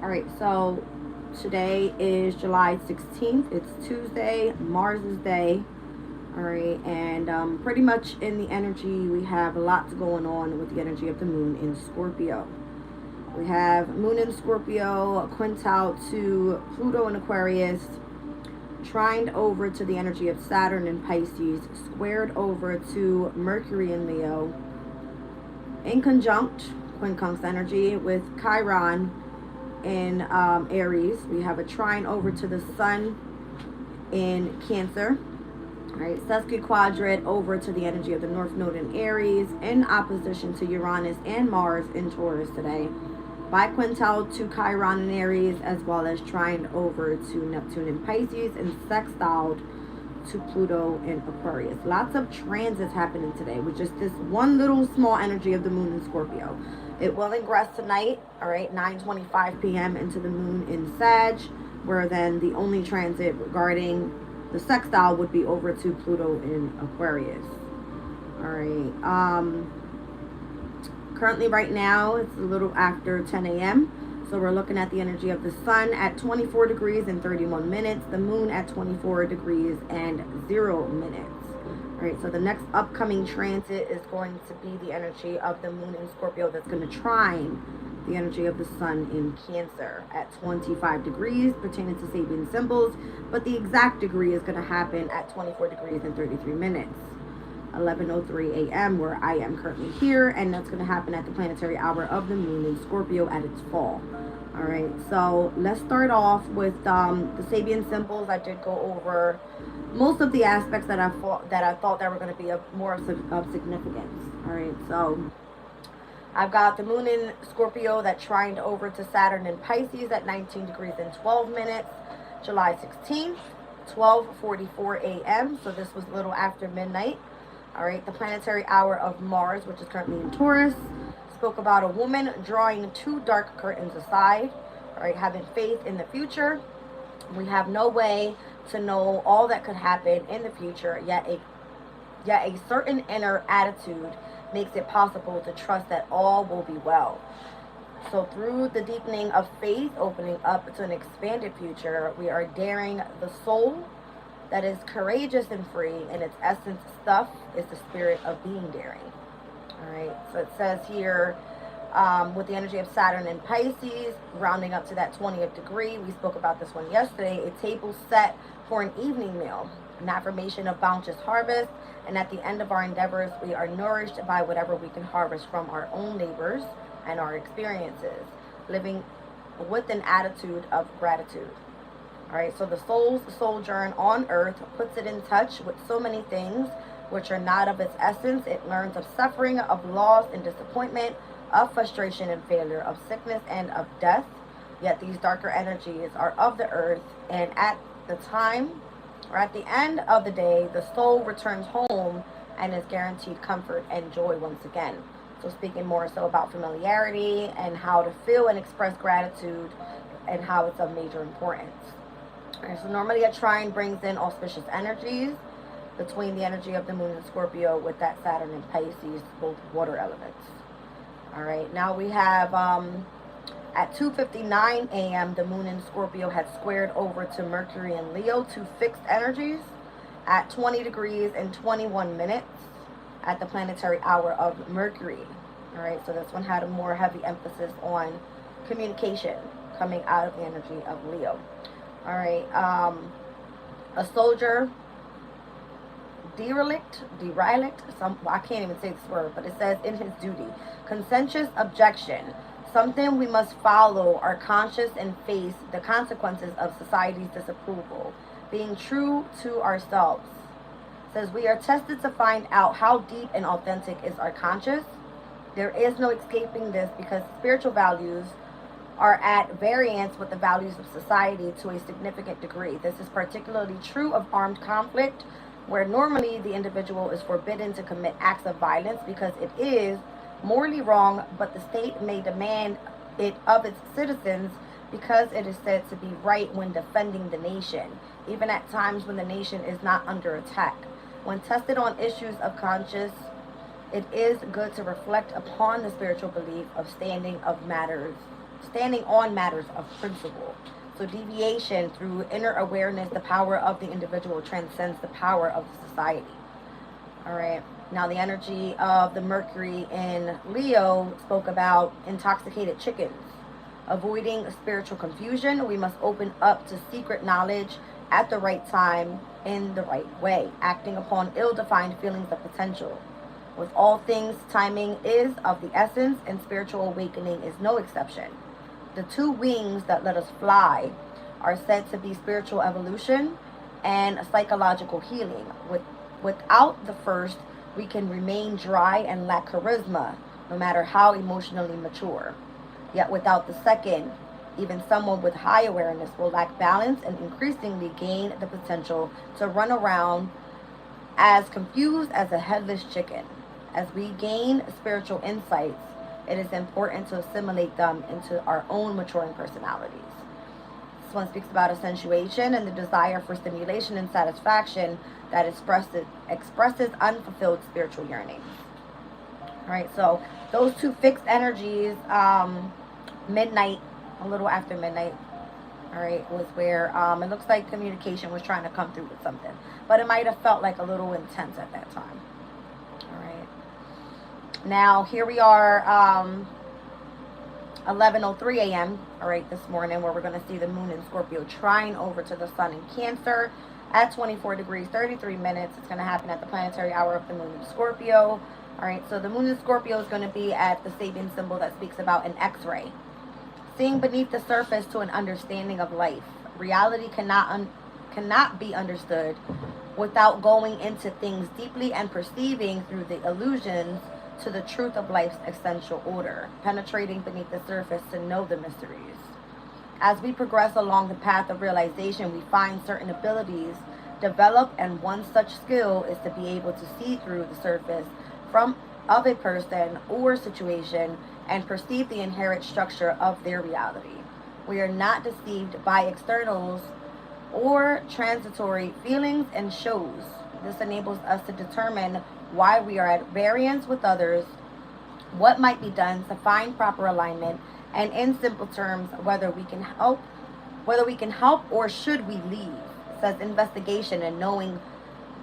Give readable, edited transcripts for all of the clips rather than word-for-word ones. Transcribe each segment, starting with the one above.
All right, so today is July 16th. It's Tuesday, Mars's Day. All right, and pretty much in the energy, we have a lot going on with the energy of the moon in Scorpio. We have moon in Scorpio, quintile to Pluto in Aquarius, trined over to the energy of Saturn in Pisces, squared over to Mercury in Leo, in conjunct, quincunx energy, with Chiron in Aries. We have a trine over to the Sun in Cancer. All right, sesquiquadrate over to the energy of the North Node in Aries, in opposition to Uranus and Mars in Taurus today. Biquintile to Chiron in Aries, as well as trine over to Neptune in Pisces, and sextiled to Pluto in Aquarius. Lots of transits happening today with just this one little small energy of the moon in Scorpio. It will ingress tonight, all right, 9:25 p.m. into the moon in Sag, where then the only transit regarding the sextile would be over to Pluto in Aquarius. All right. Currently, right now, it's a little after 10 a.m. So we're looking at the energy of the sun at 24 degrees and 31 minutes, the moon at 24 degrees and 0 minutes. All right, so the next upcoming transit is going to be the energy of the moon in Scorpio that's going to trine the energy of the sun in Cancer at 25 degrees, pertaining to Sabian Symbols, but the exact degree is going to happen at 24 degrees and 33 minutes. 11:03 a.m. where I am currently here, and that's going to happen at the planetary hour of the moon in Scorpio at its fall. All right, so let's start off with the Sabian Symbols. I did go over most of the aspects that I thought that were going to be of significance. All right, so I've got the moon in Scorpio that trined over to Saturn in Pisces at 19 degrees and 12 minutes, July 16th, 12:44 a.m. So this was a little after midnight. All right, the planetary hour of Mars, which is currently in Taurus, spoke about a woman drawing two dark curtains aside. All right, having faith in the future. We have no way to know all that could happen in the future, yet a certain inner attitude makes it possible to trust that all will be well. So through the deepening of faith, opening up to an expanded future, we are daring the soul that is courageous and free, and its essence stuff is the spirit of being daring. All right, so it says here, with the energy of Saturn and Pisces, rounding up to that 20th degree, we spoke about this one yesterday, a table set for an evening meal, an affirmation of bounteous harvest, and at the end of our endeavors, we are nourished by whatever we can harvest from our own labors and our experiences, living with an attitude of gratitude. All right, so the soul's sojourn on earth puts it in touch with so many things which are not of its essence. It learns of suffering, of loss and disappointment, of frustration and failure, of sickness and of death. Yet these darker energies are of the earth, and at the time, or at the end of the day, the soul returns home and is guaranteed comfort and joy once again. So speaking more so about familiarity and how to feel and express gratitude and how it's of major importance. Right, so normally a trine brings in auspicious energies between the energy of the moon in Scorpio with that Saturn and Pisces, both water elements. All right, now we have at 2:59 a.m. the moon in Scorpio had squared over to Mercury and Leo, two fixed energies, at 20 degrees and 21 minutes at the planetary hour of Mercury. All right, so this one had a more heavy emphasis on communication coming out of the energy of Leo. All right, a soldier, derelict, I can't even say this word, but it says in his duty, conscientious objection, something we must follow, are conscious and face the consequences of society's disapproval, being true to ourselves. It says we are tested to find out how deep and authentic is our conscience. There is no escaping this because spiritual values are at variance with the values of society to a significant degree. This is particularly true of armed conflict, where normally the individual is forbidden to commit acts of violence because it is morally wrong, but the state may demand it of its citizens because it is said to be right when defending the nation, even at times when the nation is not under attack. When tested on issues of conscience, it is good to reflect upon the spiritual belief of standing of matters standing on matters of principle. So deviation through inner awareness, the power of the individual transcends the power of the society. All right. Now the energy of the Mercury in Leo spoke about intoxicated chickens. Avoiding spiritual confusion, we must open up to secret knowledge at the right time in the right way, acting upon ill-defined feelings of potential. With all things, timing is of the essence, and spiritual awakening is no exception. The two wings that let us fly are said to be spiritual evolution and psychological healing. Without the first, we can remain dry and lack charisma, no matter how emotionally mature. Yet without the second, even someone with high awareness will lack balance and increasingly gain the potential to run around as confused as a headless chicken. As we gain spiritual insights, it is important to assimilate them into our own maturing personalities. This one speaks about accentuation and the desire for stimulation and satisfaction that expresses unfulfilled spiritual yearnings. All right, so those two fixed energies, midnight, a little after midnight, all right, was where it looks like communication was trying to come through with something, but it might have felt like a little intense at that time. All right, now here we are, 11:03 a.m. all right, this morning, where we're going to see the moon in Scorpio trine over to the sun in Cancer at 24 degrees 33 minutes. It's going to happen at the planetary hour of the moon in Scorpio. All right, so the moon in Scorpio is going to be at the Sabian symbol that speaks about an X-ray. Seeing beneath the surface to an understanding of life. Reality cannot be understood without going into things deeply and perceiving through the illusions to the truth of life's essential order, penetrating beneath the surface to know the mysteries. As we progress along the path of realization, we find certain abilities develop, and one such skill is to be able to see through the surface of a person or situation and perceive the inherent structure of their reality. We are not deceived by externals or transitory feelings and shows. This enables us to determine why we are at variance with others, what might be done to find proper alignment, and in simple terms, whether we can help or should we leave. It says investigation and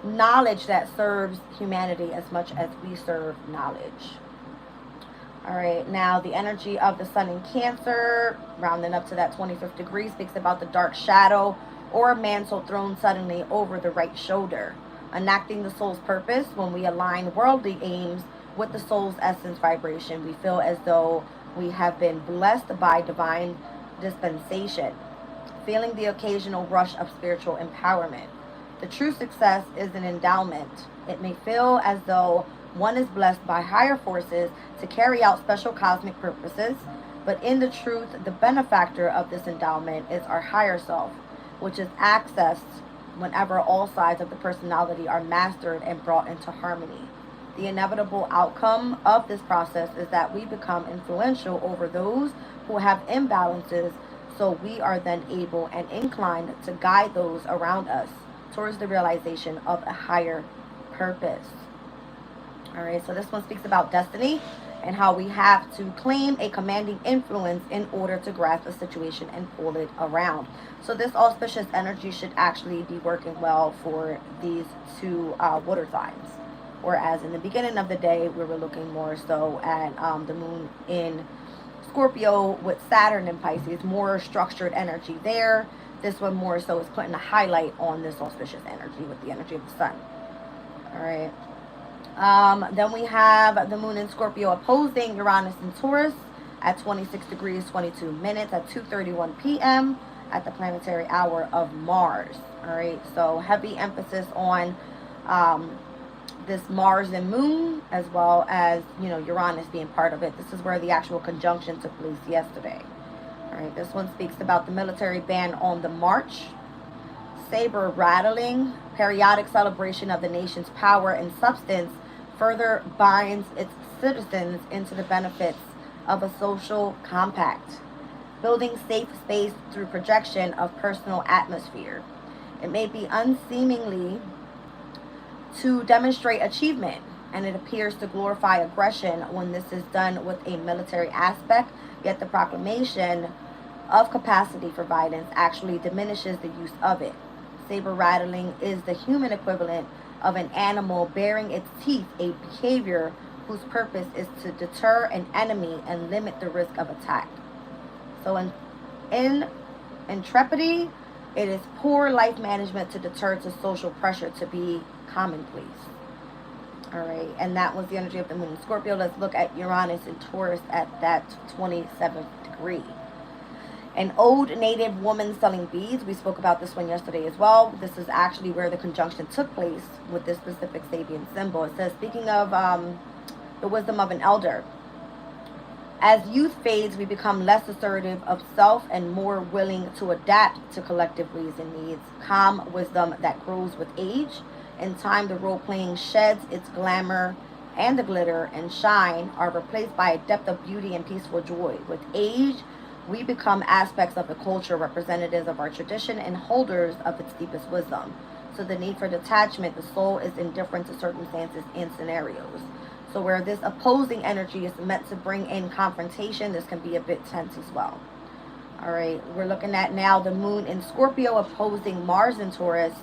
knowledge that serves humanity as much as we serve knowledge. All right, now the energy of the sun in Cancer, rounding up to that 25th degree, speaks about the dark shadow or a mantle thrown suddenly over the right shoulder, enacting the soul's purpose. When we align worldly aims with the soul's essence vibration, we feel as though we have been blessed by divine dispensation, feeling the occasional rush of spiritual empowerment. The true success is an endowment. It may feel as though one is blessed by higher forces to carry out special cosmic purposes, but in the truth, the benefactor of this endowment is our higher self, which is accessed whenever all sides of the personality are mastered and brought into harmony. The inevitable outcome of this process is that we become influential over those who have imbalances, so we are then able and inclined to guide those around us towards the realization of a higher purpose. All right, so this one speaks about destiny and how we have to claim a commanding influence in order to grasp a situation and pull it around. So this auspicious energy should actually be working well for these two water signs. Whereas in the beginning of the day, we were looking more so at the moon in Scorpio with Saturn in Pisces, more structured energy there. This one more so is putting a highlight on this auspicious energy with the energy of the sun. All right. Then we have the moon in Scorpio opposing Uranus and Taurus at 26 degrees 22 minutes at 2:31 p.m. at the planetary hour of Mars. All right, so heavy emphasis on this Mars and moon, as well as, Uranus being part of it. This is where the actual conjunction took place yesterday. All right, this one speaks about the military band on the march, saber rattling, periodic celebration of the nation's power and substance further binds its citizens into the benefits of a social compact, building safe space through projection of personal atmosphere. It may be unseemly to demonstrate achievement, and it appears to glorify aggression when this is done with a military aspect, yet the proclamation of capacity for violence actually diminishes the use of it. Saber rattling is the human equivalent of an animal baring its teeth, a behavior whose purpose is to deter an enemy and limit the risk of attack. So in intrepidity, it is poor life management to deter to social pressure to be commonplace. All right, and that was the energy of the moon in Scorpio. Let's look at Uranus and Taurus at that 27th degree. An old native woman selling beads. We spoke about this one yesterday as well. This is actually where the conjunction took place with this specific Sabian symbol. It says, speaking of the wisdom of an elder, as youth fades, we become less assertive of self and more willing to adapt to collective ways and needs. Calm wisdom that grows with age. In time, the role-playing sheds its glamour, and the glitter and shine are replaced by a depth of beauty and peaceful joy. With age, we become aspects of the culture, representatives of our tradition, and holders of its deepest wisdom. So the need for detachment, the soul is indifferent to circumstances and scenarios. So where this opposing energy is meant to bring in confrontation, this can be a bit tense as well. All right, we're looking at now the moon in Scorpio opposing Mars in Taurus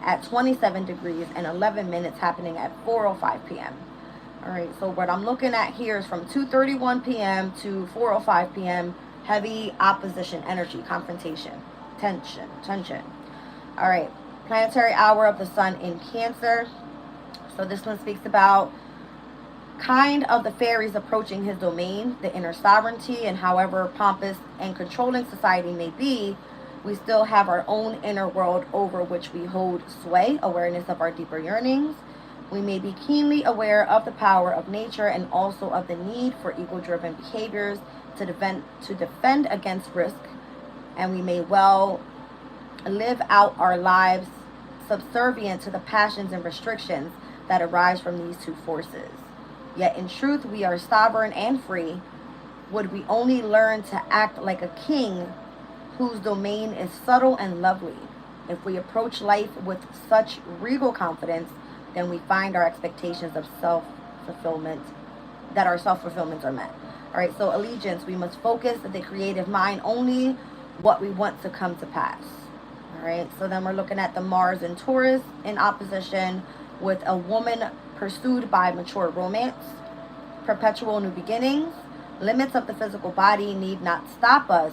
at 27 degrees and 11 minutes, happening at 4:05 p.m. All right, so what I'm looking at here is from 2:31 p.m. to 4:05 p.m. Heavy opposition energy, confrontation, tension. All right, planetary hour of the sun in Cancer. So this one speaks about kind of the fairies approaching his domain, the inner sovereignty, and however pompous and controlling society may be, we still have our own inner world over which we hold sway, awareness of our deeper yearnings. We may be keenly aware of the power of nature and also of the need for ego-driven behaviors to defend against risk, and we may well live out our lives subservient to the passions and restrictions that arise from these two forces. Yet in truth, we are sovereign and free. Would we only learn to act like a king whose domain is subtle and lovely? If we approach life with such regal confidence, then we find our expectations of self-fulfillment, that our self-fulfillments are met. All right, so allegiance, we must focus the creative mind only what we want to come to pass. All right, so then we're looking at the Mars and Taurus in opposition with a woman pursued by mature romance, perpetual new beginnings. Limits of the physical body need not stop us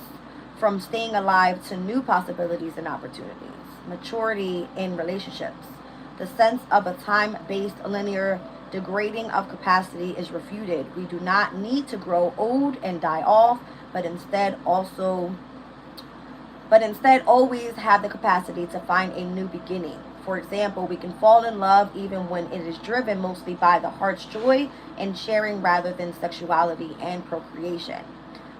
from staying alive to new possibilities and opportunities. Maturity in relationships. The sense of a time-based linear degrading of capacity is refuted. We do not need to grow old and die off, but instead always have the capacity to find a new beginning. For example, we can fall in love even when it is driven mostly by the heart's joy and sharing rather than sexuality and procreation.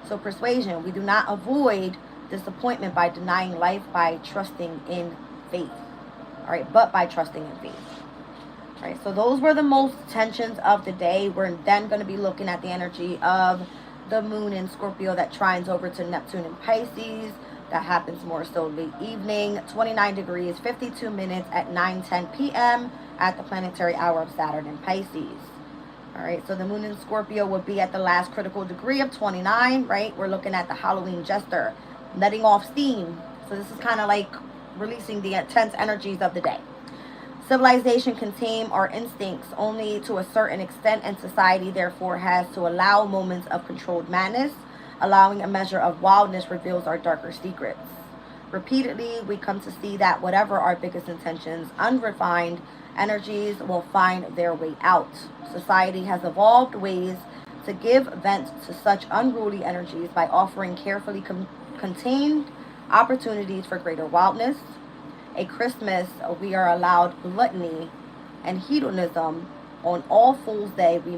So persuasion, we do not avoid disappointment by denying life by trusting in faith. All right, but by trusting in faith. All right, so those were the most tensions of the day. We're then going to be looking at the energy of the moon in Scorpio that trines over to Neptune in Pisces. That happens more so late evening, 29 degrees, 52 minutes at 9:10 p.m. at the planetary hour of Saturn in Pisces. All right, so the moon in Scorpio would be at the last critical degree of 29, right? We're looking at the Halloween jester, letting off steam. So this is kind of like releasing the intense energies of the day. Civilization can tame our instincts only to a certain extent, and society therefore has to allow moments of controlled madness. Allowing a measure of wildness reveals our darker secrets. Repeatedly, we come to see that whatever our biggest intentions, unrefined energies will find their way out. Society has evolved ways to give vent to such unruly energies by offering carefully contained opportunities for greater wildness. At Christmas, we are allowed gluttony and hedonism. On All Fool's Day, we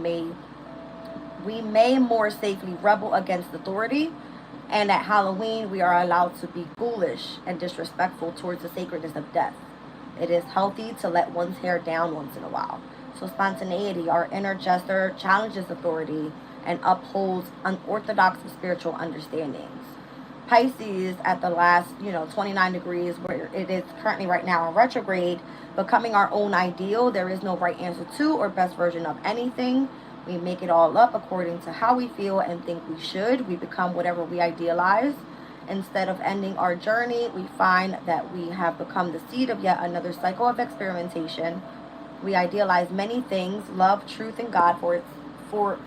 may more safely rebel against authority, and at Halloween we are allowed to be ghoulish and disrespectful towards the sacredness of death. It is healthy to let one's hair down once in a while. So spontaneity, our inner jester, challenges authority and upholds unorthodox spiritual understandings. Pisces at the last, 29 degrees, where it is currently right now in retrograde, becoming our own ideal. There is no right answer to or best version of anything. We make it all up according to how we feel and think we should. We become whatever we idealize. Instead of ending our journey, we find that we have become the seed of yet another cycle of experimentation. We idealize many things, love, truth, and God for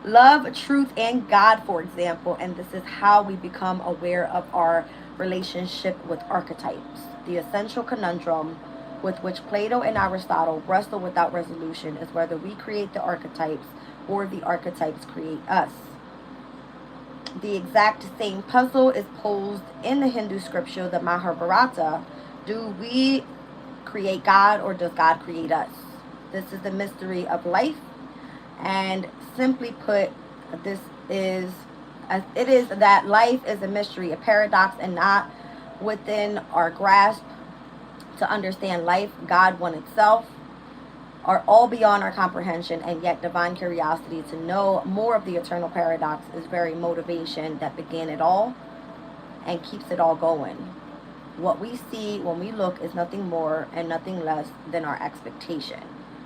love, truth, and God, for example, and this is how we become aware of our relationship with archetypes. The essential conundrum with which Plato and Aristotle wrestle without resolution is whether we create the archetypes or the archetypes create us. The exact same puzzle is posed in the Hindu scripture, the Mahabharata. Do we create God or does God create us? This is the mystery of life, and simply put, this is it is that life is a mystery, a paradox, and not within our grasp to understand life. God, one itself, are all beyond our comprehension, and yet divine curiosity to know more of the eternal paradox is very motivation that began it all and keeps it all going. What we see when we look is nothing more and nothing less than our expectation.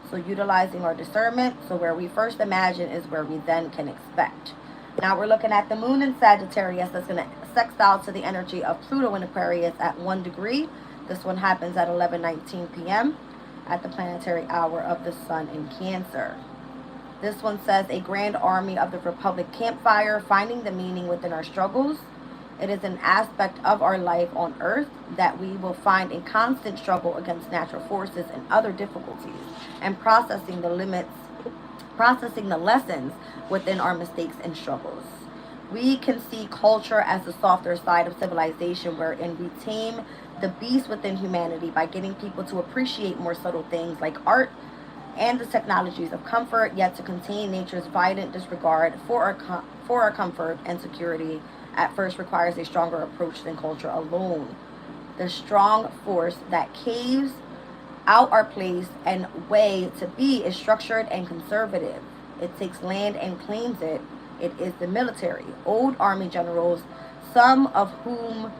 So utilizing our discernment, so where we first imagine is where we then can expect. Now we're looking at the moon in Sagittarius. That's going to sextile to the energy of Pluto in Aquarius at 1 degree. This one happens at 11:19 p.m. at the planetary hour of the sun in Cancer. This one says, a grand army of the Republic campfire, finding the meaning within our struggles. It is an aspect of our life on earth that we will find in constant struggle against natural forces and other difficulties, and processing the lessons within our mistakes and struggles. We can see culture as the softer side of civilization, wherein we tame the beast within humanity by getting people to appreciate more subtle things like art and the technologies of comfort, yet to contain nature's violent disregard for our comfort and security at first requires a stronger approach than culture alone. The strong force that caves out our place and way to be is structured and conservative. It takes land and claims it. It is the military. Old army generals, some of whom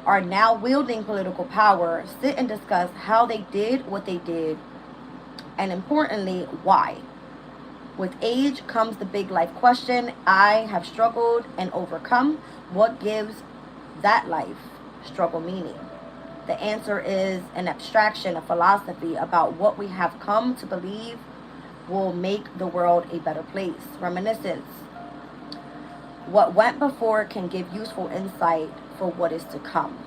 are now wielding political power, sit and discuss how they did what they did, and importantly, why. With age comes the big life question. I have struggled and overcome. What gives that life struggle meaning? The answer is an abstraction, a philosophy about what we have come to believe will make the world a better place. Reminiscence. What went before can give useful insight for what is to come.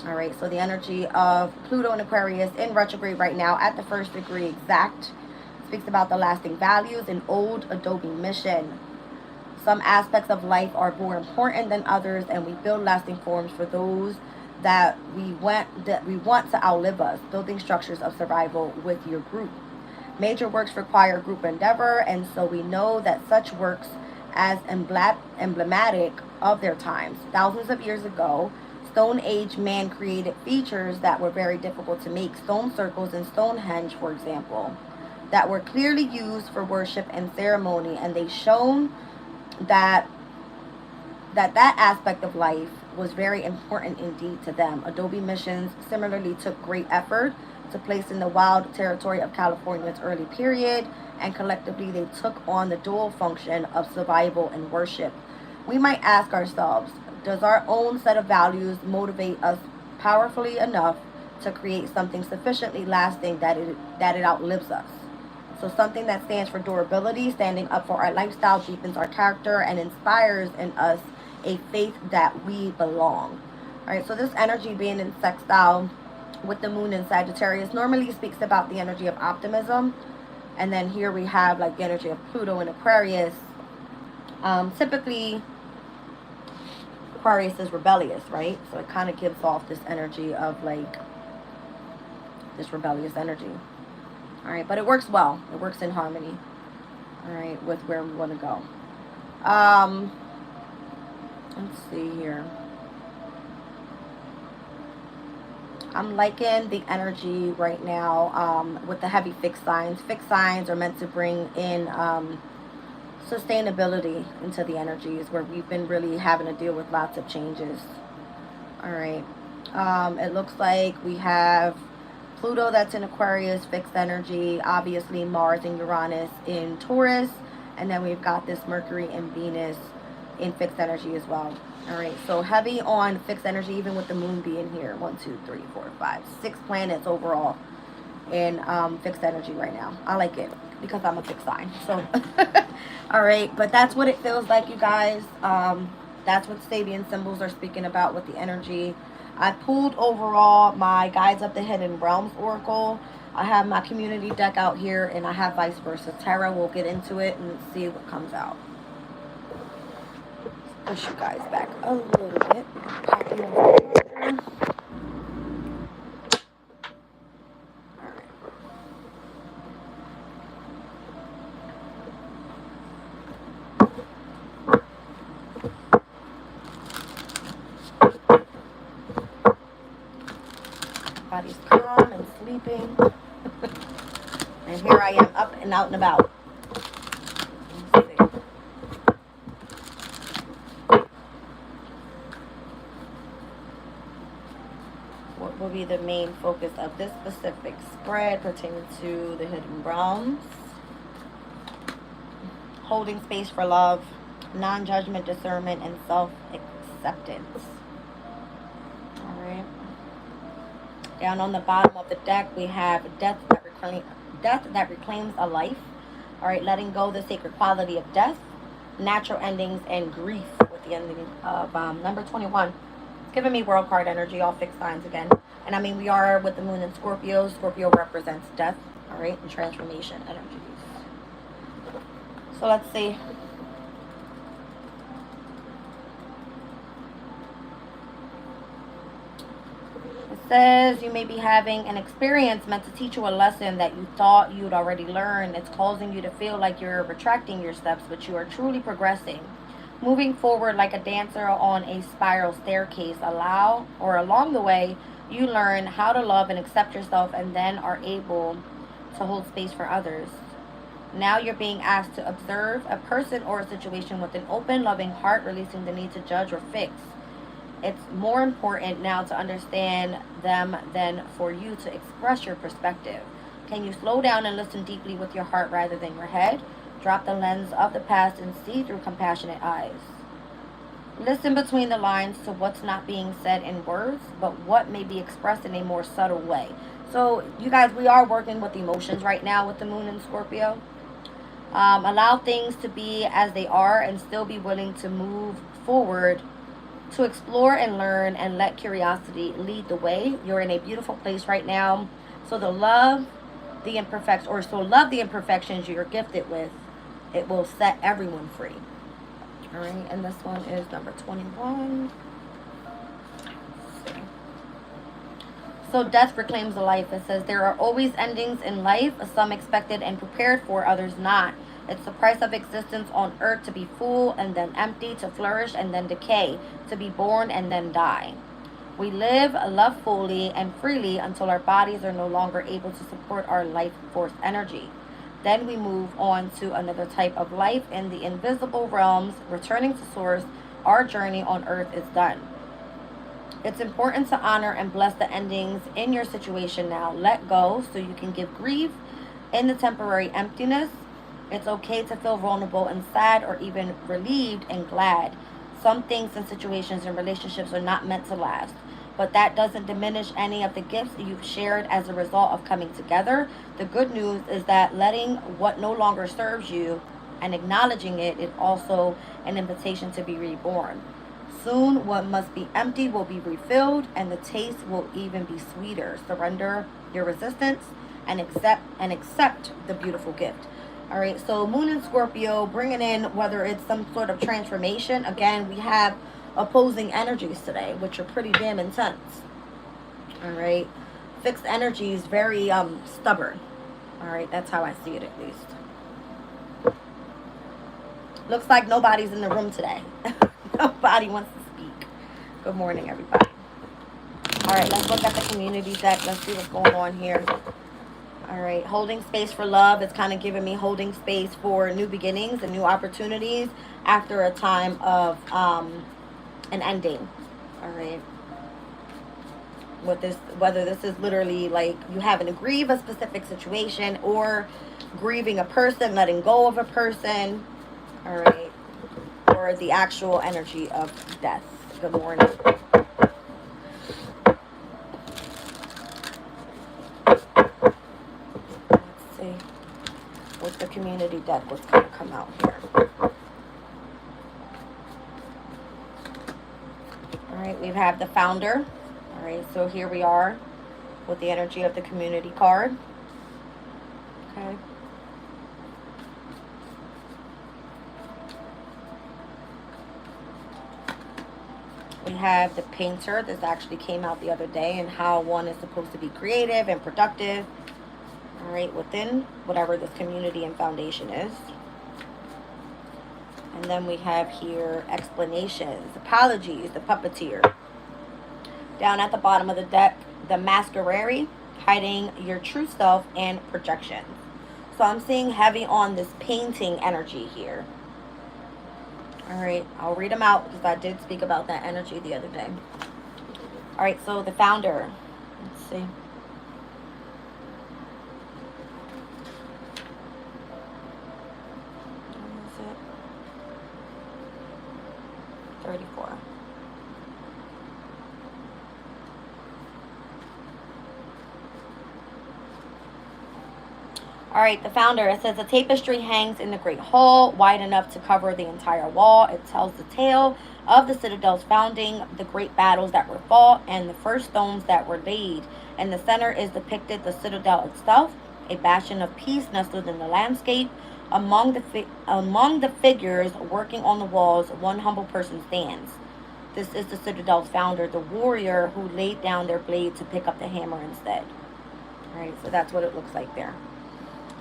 All right, so the energy of Pluto in Aquarius in retrograde right now at the 1st degree exact speaks about the lasting values, an old Adobe mission. Some aspects of life are more important than others, and we build lasting forms for those that we want to outlive us, building structures of survival with your group. Major works require group endeavor, and so we know that such works as emblematic of their times. Thousands of years ago, Stone Age man created features that were very difficult to make, stone circles in Stonehenge, for example, that were clearly used for worship and ceremony, and they shown that aspect of life was very important indeed to them. Adobe missions similarly took great effort to place in the wild territory of California's early period, and collectively they took on the dual function of survival and worship. We might ask ourselves, does our own set of values motivate us powerfully enough to create something sufficiently lasting that it outlives us? So something that stands for durability, standing up for our lifestyle, deepens our character, and inspires in us a faith that we belong. All right, so this energy being in sextile with the moon in Sagittarius normally speaks about the energy of optimism. And then here we have like the energy of Pluto in Aquarius. Typically, Aquarius is rebellious, right? So it kind of gives off this energy of like this rebellious energy. All right, but it works well. It works in harmony, all right, with where we want to go. Let's see here. I'm liking the energy right now with the heavy fixed signs. Fixed signs are meant to bring in sustainability into the energies, where we've been really having to deal with lots of changes. All right. It looks like we have Pluto that's in Aquarius, fixed energy. Obviously, Mars and Uranus in Taurus. And then we've got this Mercury and Venus in fixed energy as well. All right. So heavy on fixed energy, even with the moon being here. 1, 2, 3, 4, 5, 6 planets overall in fixed energy right now. I like it because I'm a fixed sign. So, all right. But that's what it feels like, you guys. That's what Sabian Symbols are speaking about with the energy. I pulled overall my Guides of the Hidden Realms Oracle. I have my community deck out here, and I have Vice Versa Tarot. We'll get into it and see what comes out. Push you guys back a little bit. Pop you over. Body's calm and sleeping. And here I am up and out and about. Let's see. What will be the main focus of this specific spread pertaining to the hidden realms? Holding space for love, non-judgment, discernment, and self-acceptance. All right. Down on the bottom of the deck, we have death that reclaims a life. All right, letting go the sacred quality of death, natural endings, and grief with the ending of number 21. It's giving me world card energy, all fixed signs again. And I mean, we are with the moon in Scorpio. Scorpio represents death, all right, and transformation energies. So let's see. Says you may be having an experience meant to teach you a lesson that you thought you'd already learned. It's causing you to feel like you're retracting your steps, but you are truly progressing, moving forward like a dancer on a spiral staircase. Along the way, you learn how to love and accept yourself, and then are able to hold space for others. Now you're being asked to observe a person or a situation with an open, loving heart, releasing the need to judge or fix. It's more important now to understand them than for you to express your perspective. Can you slow down and listen deeply with your heart rather than your head? Drop the lens of the past and see through compassionate eyes. Listen between the lines to what's not being said in words, but what may be expressed in a more subtle way. So, you guys, we are working with emotions right now with the moon in Scorpio. Allow things to be as they are and still be willing to move forward, to explore and learn, and let curiosity lead the way. You're in a beautiful place right now. So love the imperfections you're gifted with. It will set everyone free. All right, and this one is number 21. So death reclaims a life. It says there are always endings in life, some expected and prepared for, others not. It's the price of existence on earth, to be full and then empty, to flourish and then decay, to be born and then die. We live, love fully and freely until our bodies are no longer able to support our life force energy. Then we move on to another type of life in the invisible realms, returning to source. Our journey on earth is done. It's important to honor and bless the endings in your situation now. Let go so you can give grief in the temporary emptiness. It's okay to feel vulnerable and sad, or even relieved and glad. Some things and situations and relationships are not meant to last, but that doesn't diminish any of the gifts that you've shared as a result of coming together. The good news is that letting what no longer serves you and acknowledging it is also an invitation to be reborn. Soon, what must be empty will be refilled, and the taste will even be sweeter. Surrender your resistance and accept the beautiful gift. All right, so Moon in Scorpio, bringing in whether it's some sort of transformation. Again, we have opposing energies today, which are pretty damn intense. All right, fixed energies, very stubborn. All right, that's how I see it at least. Looks like nobody's in the room today. Nobody wants to speak. Good morning, everybody. All right, let's look at the community deck. Let's see what's going on here. All All right, holding space for love. It's kind of giving me holding space for new beginnings and new opportunities after a time of an ending. All right. With this, whether this is literally like you having to grieve a specific situation or grieving a person, letting go of a person. All right. Or the actual energy of death. Good morning. Let's see. With the community deck, what's going to come out here? All right, we have the founder. All right, so here we are with the energy of the community card. Okay. We have the painter. This actually came out the other day, and how one is supposed to be creative and productive. All right, within whatever this community and foundation is. And then we have here explanations, apologies, the puppeteer. Down at the bottom of the deck, the masquerade, hiding your true self and projections. So I'm seeing heavy on this painting energy here. All right, I'll read them out because I did speak about that energy the other day. All right, so the founder. Let's see. Where is it? 34. All right, the founder, it says, a tapestry hangs in the great hall, wide enough to cover the entire wall. It tells the tale of the Citadel's founding, the great battles that were fought, and the first stones that were laid. In the center is depicted the Citadel itself, a bastion of peace nestled in the landscape. Among the figures working on the walls, one humble person stands. This is the Citadel's founder, the warrior who laid down their blade to pick up the hammer instead. All right, so that's what it looks like there.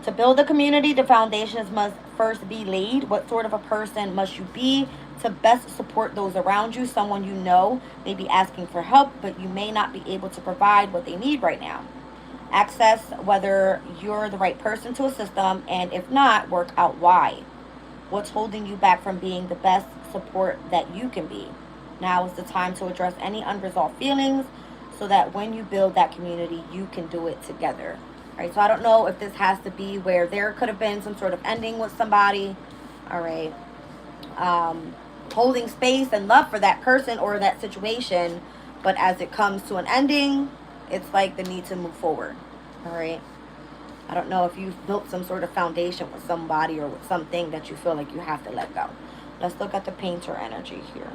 To build a community, the foundations must first be laid. What sort of a person must you be to best support those around you? Someone you know may be asking for help, but you may not be able to provide what they need right now. Access whether you're the right person to assist them, and if not, work out why. What's holding you back from being the best support that you can be? Now is the time to address any unresolved feelings so that when you build that community, you can do it together. Right, so I don't know if this has to be where there could have been some sort of ending with somebody. All right. Holding space and love for that person or that situation. But as it comes to an ending, it's like the need to move forward. All right. I don't know if you've built some sort of foundation with somebody or with something that you feel like you have to let go. Let's look at the painter energy here.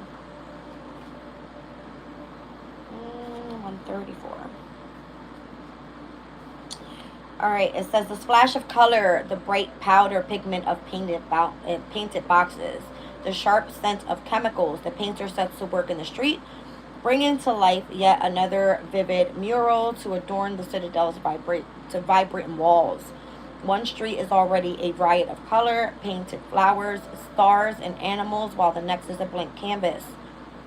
134. All right, it says the splash of color, the bright powder pigment of painted boxes, the sharp scent of chemicals. The painter sets to work in the street, bringing to life yet another vivid mural to adorn the Citadel's vibrant walls. One street is already a riot of color, painted flowers, stars, and animals, while the next is a blank canvas.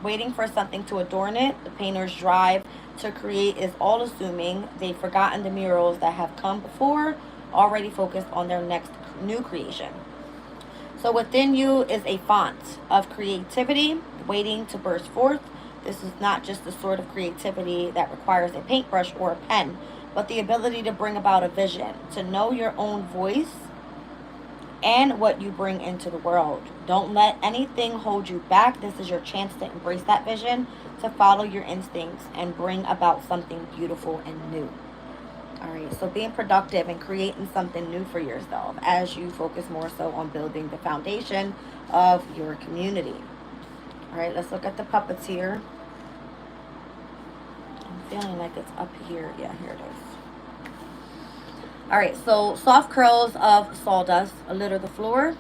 Waiting for something to adorn it, the painter's drive to create is all assuming they've forgotten the murals that have come before, already focused on their next new creation. So within you is a font of creativity waiting to burst forth. This is not just the sort of creativity that requires a paintbrush or a pen, but the ability to bring about a vision, to know your own voice and what you bring into the world. Don't let anything hold you back. This is your chance to embrace that vision, to follow your instincts and bring about something beautiful and new. All right, so being productive and creating something new for yourself as you focus more so on building the foundation of your community. All right, let's look at the puppeteer. I'm feeling like it's up here. Yeah, here it is. All right, so soft curls of sawdust litter the floor,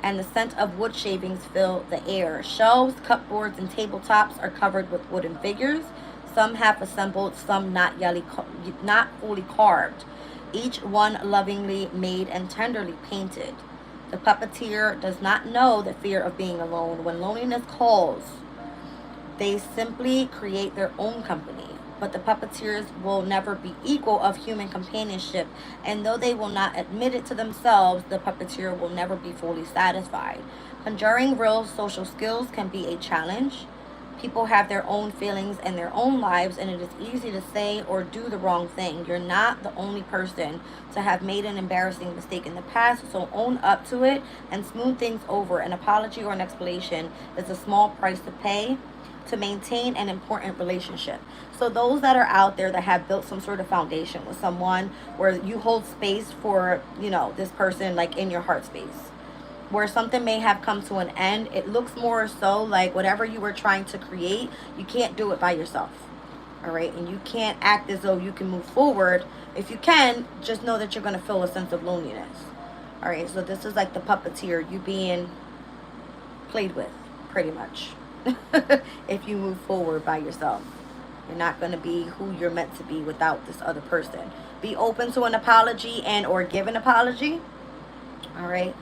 and the scent of wood shavings fill the air. Shelves, cupboards, and tabletops are covered with wooden figures, some half assembled, some not fully carved, each one lovingly made and tenderly painted. The puppeteer does not know the fear of being alone. When loneliness calls, they simply create their own company. but the puppeteers will never be equal of human companionship, and though they will not admit it to themselves, the puppeteer will never be fully satisfied. Conjuring real social skills can be a challenge. People have their own feelings and their own lives, and it is easy to say or do the wrong thing. You're not the only person to have made an embarrassing mistake in the past, so own up to it and smooth things over. An apology or an explanation is a small price to pay to maintain an important relationship. So those that are out there that have built some sort of foundation with someone where you hold space for, this person, like in your heart space, where something may have come to an end, it looks more so like whatever you were trying to create, you can't do it by yourself. All right? And you can't act as though you can move forward. If you can, just know that you're going to feel a sense of loneliness. All right? So this is like the puppeteer, you being played with, pretty much. If you move forward by yourself, you're not going to be who you're meant to be without this other person. Be open to an apology and or give an apology. All right?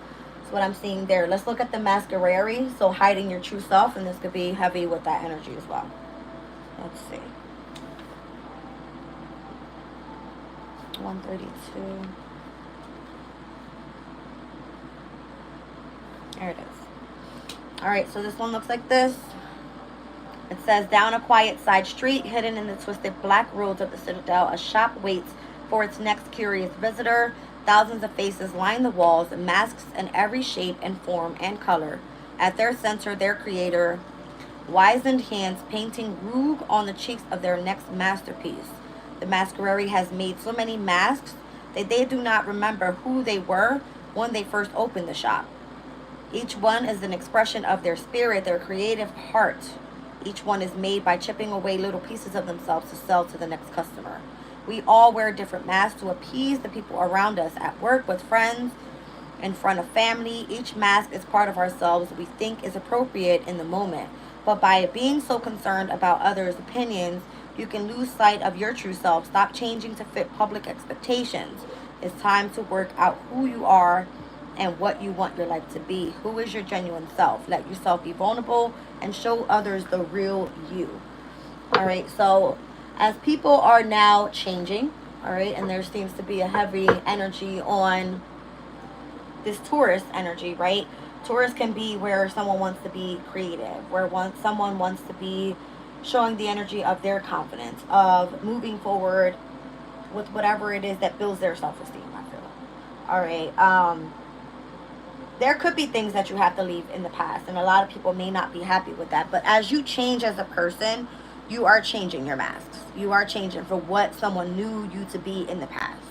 What I'm seeing there. Let's look at the masquerade. So hiding your true self, and this could be heavy with that energy as well. Let's see. 132. There it is. All right, so this one looks like this. It says, down a quiet side street, hidden in the twisted black roads of the Citadel, a shop waits for its next curious visitor. Thousands of faces line the walls, masks in every shape and form and color. At their center, their creator, wizened hands painting rouge on the cheeks of their next masterpiece. The masquerade has made so many masks that they do not remember who they were when they first opened the shop. Each one is an expression of their spirit, their creative heart. Each one is made by chipping away little pieces of themselves to sell to the next customer. We all wear different masks to appease the people around us, at work, with friends, in front of family. Each mask is part of ourselves we think is appropriate in the moment. But by being so concerned about others' opinions, you can lose sight of your true self. Stop changing to fit public expectations. It's time to work out who you are and what you want your life to be. Who is your genuine self? Let yourself be vulnerable and show others the real you. All right, so as people are now changing, all right, and there seems to be a heavy energy on this Taurus energy, right? Taurus can be where someone wants to be creative, where someone wants to be showing the energy of their confidence, of moving forward with whatever it is that builds their self-esteem, I feel. All right, there could be things that you have to leave in the past, and a lot of people may not be happy with that. But as you change as a person, you are changing your masks. You are changing for what someone knew you to be in the past.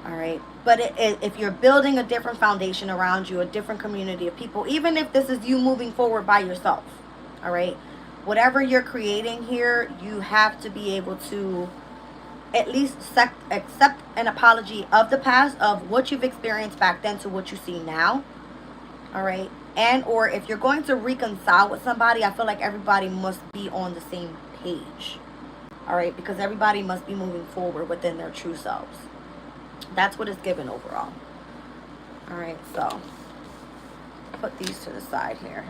All right. But if you're building a different foundation around you, a different community of people, even if this is you moving forward by yourself, all right, whatever you're creating here, you have to be able to at least accept an apology of the past, of what you've experienced back then to what you see now. All right. And or if you're going to reconcile with somebody, I feel like everybody must be on the same page. All right. Because everybody must be moving forward within their true selves. That's what it's given overall. All right. So put these to the side here.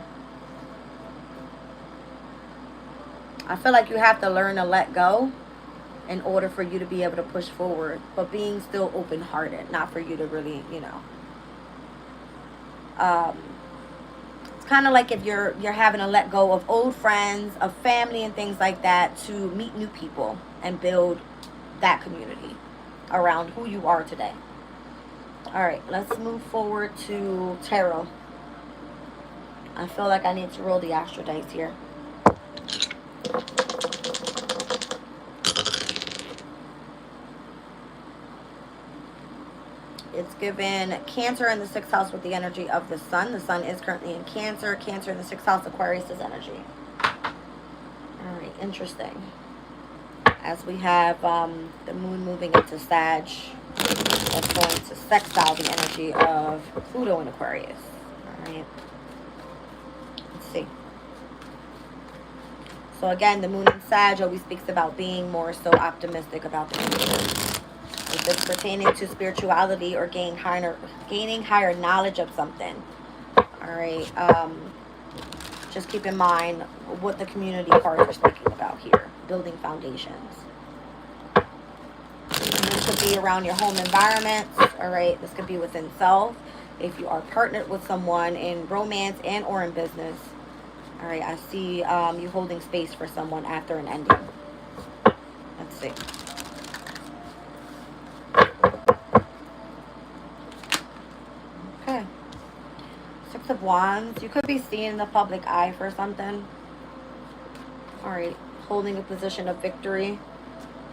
I feel like you have to learn to let go in order for you to be able to push forward, but being still open-hearted, not for you to really, it's kind of like if you're having to let go of old friends, of family and things like that, to meet new people and build that community around who you are today. All right, let's move forward to tarot. I feel like I need to roll the astral dice here. It's given Cancer in the 6th house with the energy of the sun. The sun is currently in Cancer. Cancer in the 6th house, Aquarius is energy. All right, interesting. As we have the moon moving into Sag, that's going to sextile the energy of Pluto in Aquarius. All right. Let's see. So again, the moon in Sag always speaks about being more so optimistic about the future. If it's pertaining to spirituality or gaining higher knowledge of something. All right. Just keep in mind what the community cards are speaking about here. Building foundations. This could be around your home environment. All right. This could be within self. If you are partnered with someone in romance and or in business. All right. I see you holding space for someone after an ending. Let's see. Okay. Six of Wands. You could be seen in the public eye for something. All right. Holding a position of victory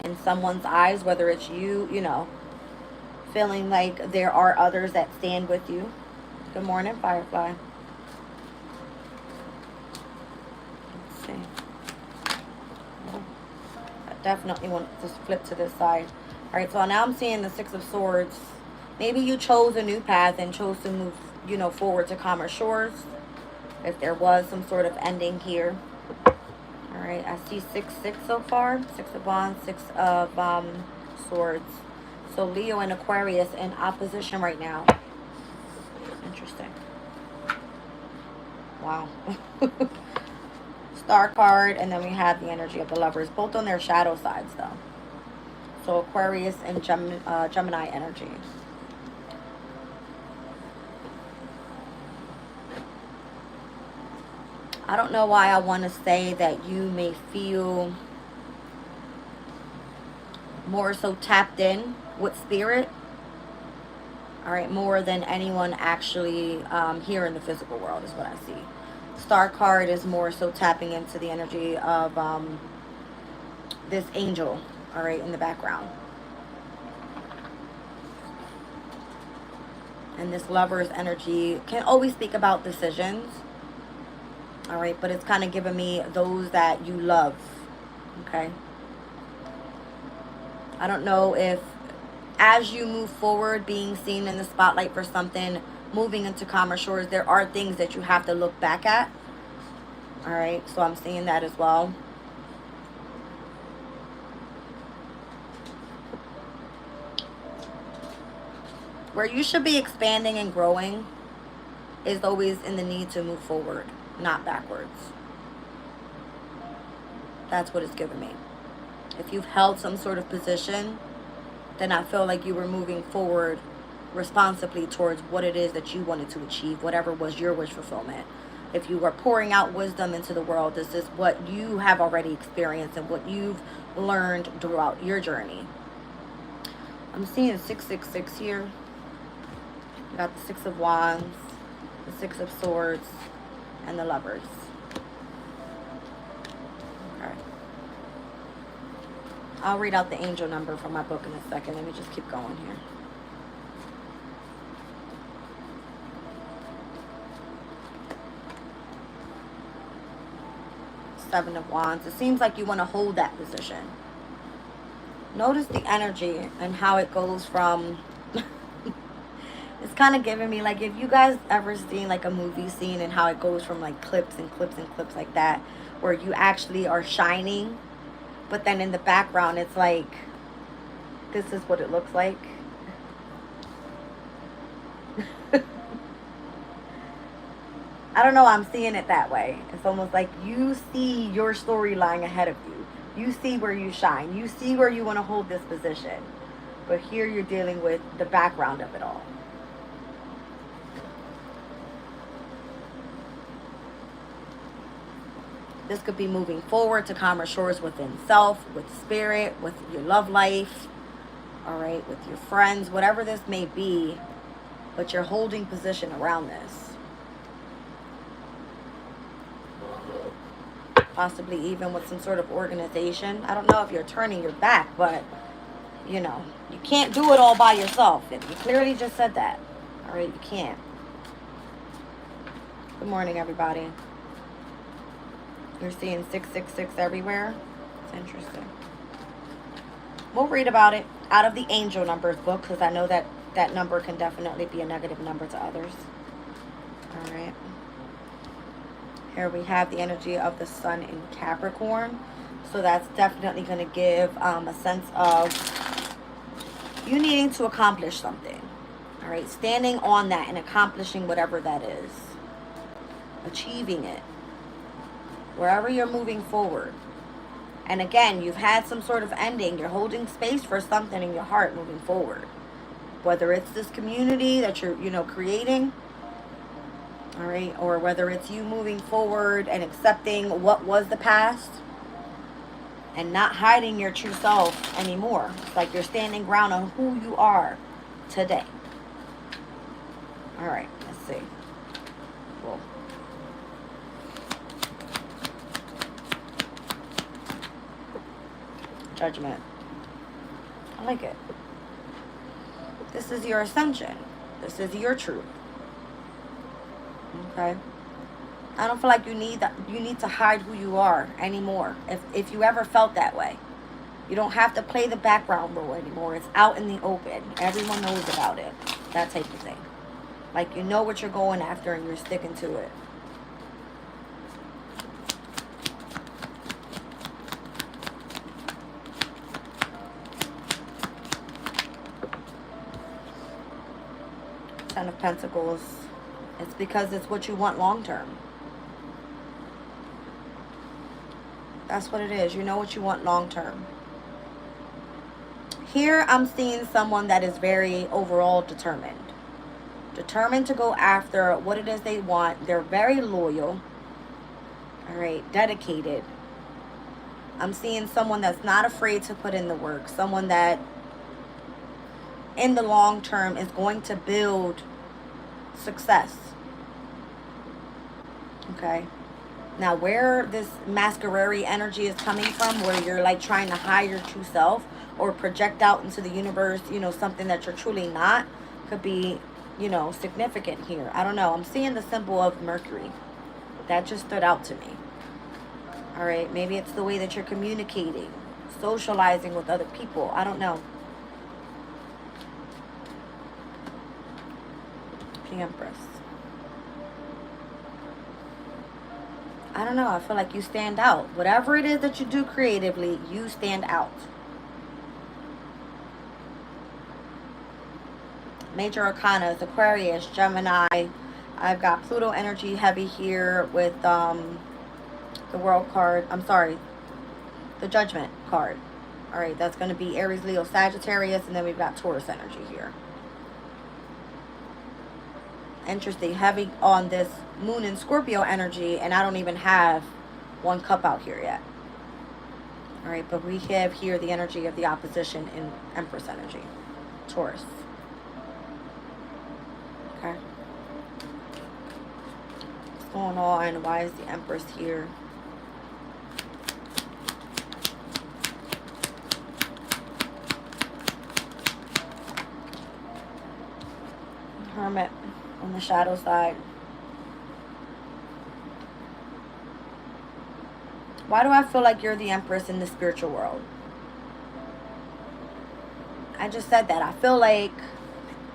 in someone's eyes, whether it's you, you know, feeling like there are others that stand with you. Good morning, Firefly. Let's see. Oh, I definitely want to flip to this side. All right, so now I'm seeing the Six of Swords. Maybe you chose a new path and chose to move, you know, forward to calmer shores. If there was some sort of ending here. All right, I see 6-6 so far. Six of Wands, Six of Swords. So Leo and Aquarius in opposition right now. Interesting. Wow. Star card, and then we have the energy of the Lovers, both on their shadow sides though. So Aquarius and Gemini energy. I don't know why I want to say that you may feel more so tapped in with spirit. All right, more than anyone actually here in the physical world is what I see. Star card is more so tapping into the energy of this angel, all right, in the background. And this Lover's energy can always speak about decisions. All right, but it's kind of giving me those that you love, okay? I don't know if as you move forward, being seen in the spotlight for something, moving into calmer shores, there are things that you have to look back at. All right, so I'm seeing that as well. Where you should be expanding and growing is always in the need to move forward, not backwards. That's what it's giving me. If you've held some sort of position, then I feel like you were moving forward responsibly towards what it is that you wanted to achieve, whatever was your wish fulfillment. If you were pouring out wisdom into the world, this is what you have already experienced and what you've learned throughout your journey. I'm seeing 666 here. You got the Six of Wands, the Six of Swords, and the Lovers. Okay. I'll read out the angel number from my book in a second. Let me just keep going here. Seven of Wands. It seems like you want to hold that position. Notice the energy and how it goes from... It's kind of giving me, like, if you guys ever seen like a movie scene and how it goes from like clips and clips and clips like that, where you actually are shining, but then in the background it's like, this is what it looks like. I don't know, I'm seeing it that way. It's almost like you see your story lying ahead of you. You see where you shine. You see where you want to hold this position. But here you're dealing with the background of it all. This could be moving forward to calmer shores within self, with spirit, with your love life, all right, with your friends, whatever this may be, but you're holding position around this. Possibly even with some sort of organization. I don't know if you're turning your back, but, you know, you can't do it all by yourself. You clearly just said that, all right, you can't. Good morning, everybody. You're seeing 666 everywhere. It's interesting. We'll read about it out of the angel numbers book, because I know that that number can definitely be a negative number to others. All right. Here we have the energy of the sun in Capricorn. So that's definitely going to give a sense of you needing to accomplish something. All right. Standing on that and accomplishing whatever that is. Achieving it. Wherever you're moving forward, And again, you've had some sort of ending. You're holding space for something in your heart moving forward. Whether it's this community that you're, creating, all right, or whether it's you moving forward and accepting what was the past and not hiding your true self anymore. It's like you're standing ground on who you are today. All right, let's see. Cool. Judgment. I like it. This is your ascension. This is your truth. Okay? I don't feel like you need to hide who you are anymore. If you ever felt that way. You don't have to play the background role anymore. It's out in the open. Everyone knows about it. That type of thing. Like you know what you're going after and you're sticking to it. Ten of Pentacles. It's because it's what you want long term. That's what it is. You know what you want long term. Here I'm seeing someone that is very overall determined. Determined to go after what it is they want. They're very loyal. All right. Dedicated. I'm seeing someone that's not afraid to put in the work. Someone that in the long term is going to build success. Okay. Now where this masquerade energy is coming from, where you're like trying to hide your true self or project out into the universe, something that you're truly not, could be, significant here. I don't know. I'm seeing the symbol of Mercury. That just stood out to me. All right. Maybe it's the way that you're communicating, socializing with other people. I don't know. The Empress. I don't know. I feel like you stand out. Whatever it is that you do creatively, you stand out. Major Arcana is Aquarius, Gemini. I've got Pluto energy heavy here with the World card. I'm sorry, the Judgment card. All right, that's going to be Aries, Leo, Sagittarius, and then we've got Taurus energy here. Interesting, heavy on this Moon and Scorpio energy, and I don't even have one cup out here yet. All right, but we have here the energy of the opposition in Empress energy, Taurus. Okay. What's going on? Why is the Empress here? Hermit on the shadow side. Why do I feel like you're the Empress in the spiritual world? I just said that. I feel like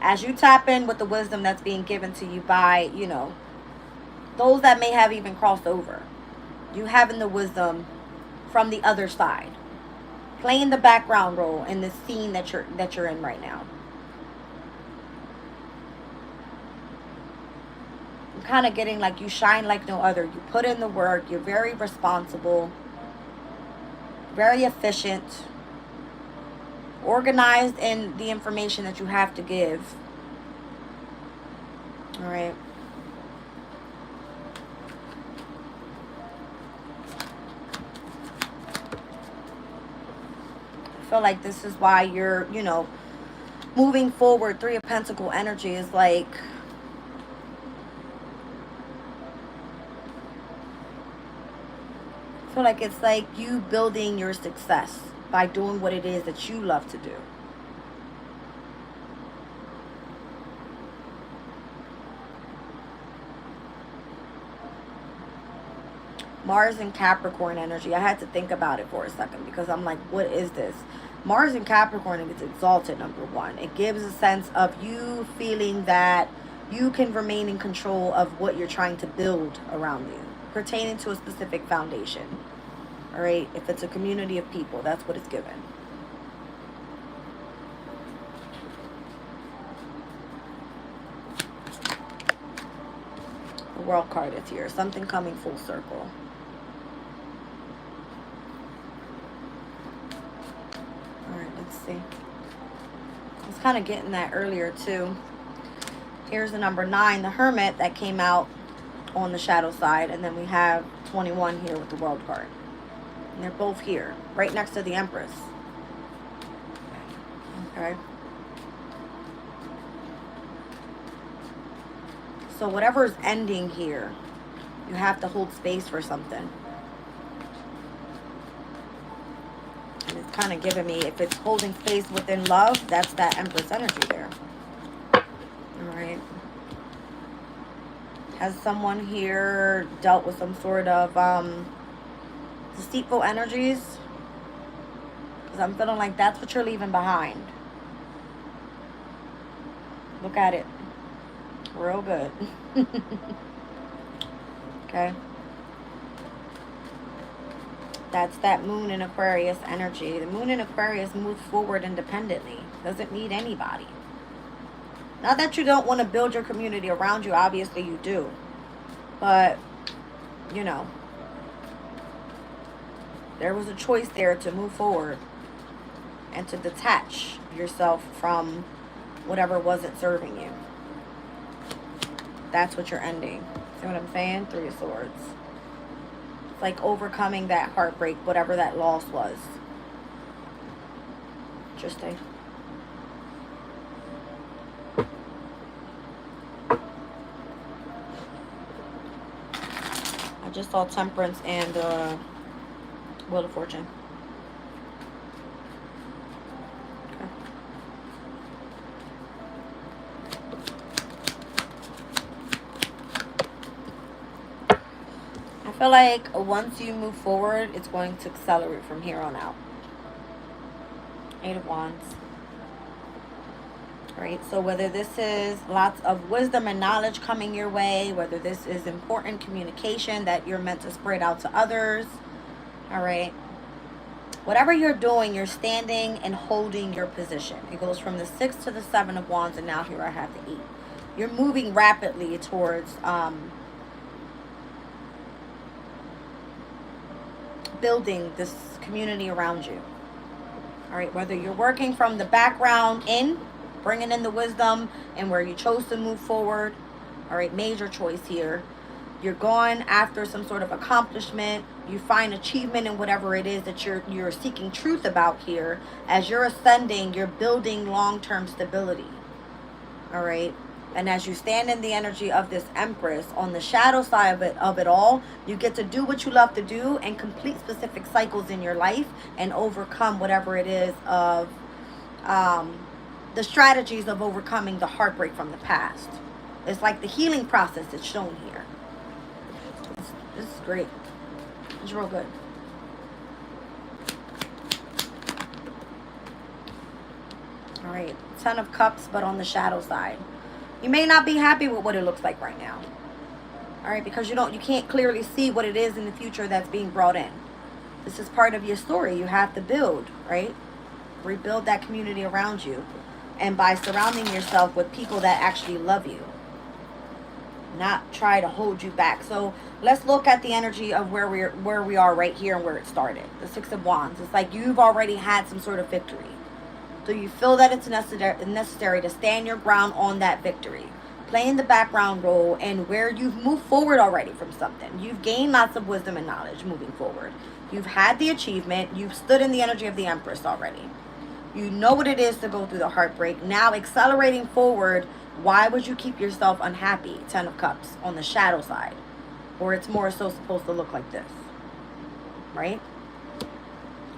as you tap in with the wisdom that's being given to you by, those that may have even crossed over, you having the wisdom from the other side, playing the background role in the scene that you're in right now. I'm kind of getting like you shine like no other. You put in the work. You're very responsible, very efficient, organized in the information that you have to give. All right. I feel like this is why you're, moving forward. Three of Pentacle energy is like, I feel like it's like you building your success by doing what it is that you love to do. Mars and Capricorn energy. I had to think about it for a second because I'm like, what is this? Mars and Capricorn is exalted, number one. It gives a sense of you feeling that you can remain in control of what you're trying to build around you, pertaining to a specific foundation. All right, if it's a community of people, that's what it's given. The World card is here. Something coming full circle. Let's see. I was kind of getting that earlier too. Here's the number 9, the Hermit, that came out on the shadow side. And then we have 21 here with the World card. And they're both here, right next to the Empress. Okay. So whatever's ending here, you have to hold space for something. And it's kind of giving me, if it's holding space within love, that's that Empress energy there. Alright. Has someone here dealt with some sort of deceitful energies? Because I'm feeling like that's what you're leaving behind. Look at it. Real good. Okay. That's that Moon in Aquarius energy. The Moon in Aquarius moves forward independently. Doesn't need anybody. Not that you don't want to build your community around you. Obviously you do. But, you know, there was a choice there to move forward and to detach yourself from whatever wasn't serving you. That's what you're ending. See what I'm saying? 3 of Swords. It's like overcoming that heartbreak, whatever that loss was. Interesting. I just saw Temperance and Wheel of Fortune. Okay. I feel like once you move forward, it's going to accelerate from here on out. 8 of Wands. Right, so whether this is lots of wisdom and knowledge coming your way, whether this is important communication that you're meant to spread out to others, all right, whatever you're doing, you're standing and holding your position. It goes from the 6 to the 7 of Wands, and now here I have the 8. You're moving rapidly towards building this community around you. All right, whether you're working from the background in, bringing in the wisdom and where you chose to move forward. All right, major choice here. You're going after some sort of accomplishment. You find achievement in whatever it is that you're seeking truth about here. As you're ascending, you're building long-term stability. All right. And as you stand in the energy of this Empress, on the shadow side of it all, you get to do what you love to do and complete specific cycles in your life and overcome whatever it is of the strategies of overcoming the heartbreak from the past. It's like the healing process that's shown here. This is great. It's real good. All right, 10 of Cups, but on the shadow side. You may not be happy with what it looks like right now. All right, because you can't clearly see what it is in the future that's being brought in. This is part of your story. You have to build, right? Rebuild that community around you. And by surrounding yourself with people that actually love you. Not try to hold you back. So let's look at the energy of where we are right here and where it started. The 6 of Wands. It's like you've already had some sort of victory. So you feel that it's necessary to stand your ground on that victory. Playing the background role and where you've moved forward already from something. You've gained lots of wisdom and knowledge moving forward. You've had the achievement. You've stood in the energy of the Empress already. You know what it is to go through the heartbreak. Now accelerating forward, why would you keep yourself unhappy? 10 of Cups on the shadow side. Or it's more so supposed to look like this. Right?